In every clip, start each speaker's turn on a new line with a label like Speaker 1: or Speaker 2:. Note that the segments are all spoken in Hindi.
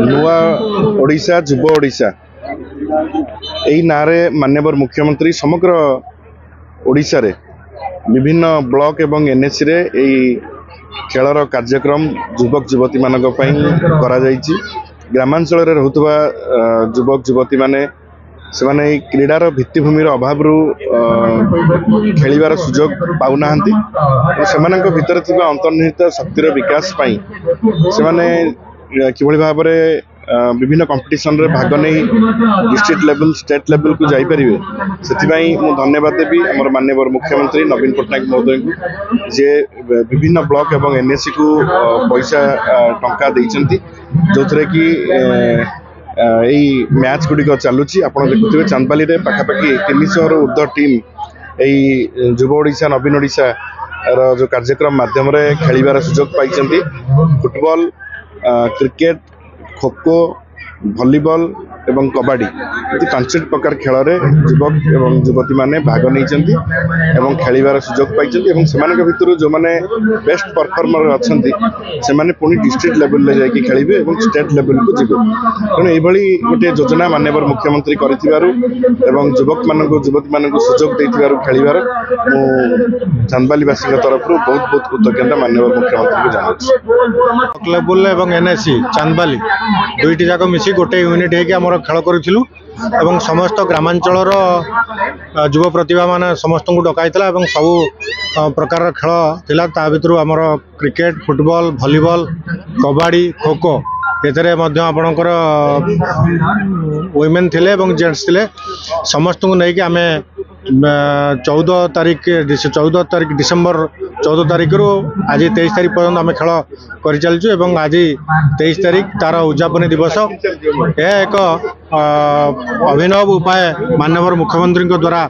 Speaker 1: नुआ ओडिशा जुब ओडिशा यही नारे माननीय मुख्यमंत्री समग्र ओडिशा रे विभिन्न ब्लॉक एवं एनएसी रे खेलर कार्यक्रम युवक युवती मान करा ग्रामांचल रे रहुतबा युवक युवती माने से क्रीडार भित्तिभूमि अभाव खेलिबार सुजोग पाउना से भितर थिबा अंतर्निहित शक्तिर विकास पाई से किभली भाव में विभिन्न कंपटीशन रे भाग नहीं डिस्ट्रिक्ट लेवल स्टेट लेवल को जाई परिबे सेथिबाई मु धन्यवाद देबी हमर माननीय मुख्यमंत्री नवीन पट्टनायक महोदय को जे विभिन्न ब्लॉक एवं एनएससी को पैसा टंका देइचंती जोथरे कि यही मैच गुड़िक चलुची आपड़ देखुए चांदबाली रे पाखापाखि 300 रु ऊर्ध्व टीम यही युव ओडिशा नवीन ओडिशा जो कार्यक्रम माध्यम रे खेलिबार सुजोग पाइचंती football cricket kho kho volleyball एवं कबड्डी ये 5 प्रकार खेल रे युवक एवं युवती माने भाग नहीं खेलिबार सुजोग पाई से भितर जो मैंने बेस्ट परफॉर्मर अच्छा से मैंने पुणी डिस्ट्रिक्ट लेवल ले जाकि खेलिबे और स्टेट लेवल को जीवे तेणु ये गोटे योजना माननीय मुख्यमंत्री करिथिबारु एवं युवक मान युवती मान सुजोग देथिबारु खेलिबार मु चांदबालीवासी तरफ बहुत बहुत कृतज्ञता माननीय मुख्यमंत्री को जनाउछि।
Speaker 2: लेवल एवं एनएससी चांदबाली दुईटी जाक मिसी गोटे यूनिट होकर खेल करूँ समस्त ग्रामांचल युव प्रतिभा मान समस्त को डकाई सब प्रकार खेल थिला ता भितर आमर cricket football volleyball kabaddi kho kho आपणकर वुमेन थिले जेंट्स थिले समस्त को लेकिन आम 14 तारीख डिसेम्बर 14 तारीख रू आज 23 तारीख पर्यंत आम खेल कर चलचु एवं आज 23 तारीख तार उद्यापनी दिवस यह एक अभिनव उपाय माननीय मुख्यमंत्री द्वारा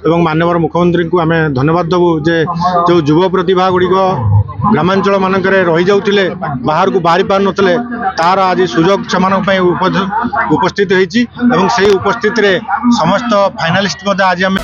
Speaker 2: एवं माननीय मुख्यमंत्री को आम धन्यवाद देवु जे जो युव प्रतिभा गुड़िक ग्रामांचल मानक रही जाउथिले बाहर को बाहरी पार नथिले तार आज सुजोग से उपस्थित होइछि एवं से उपस्थित रे समस्त फाइनालिस्ट आज आम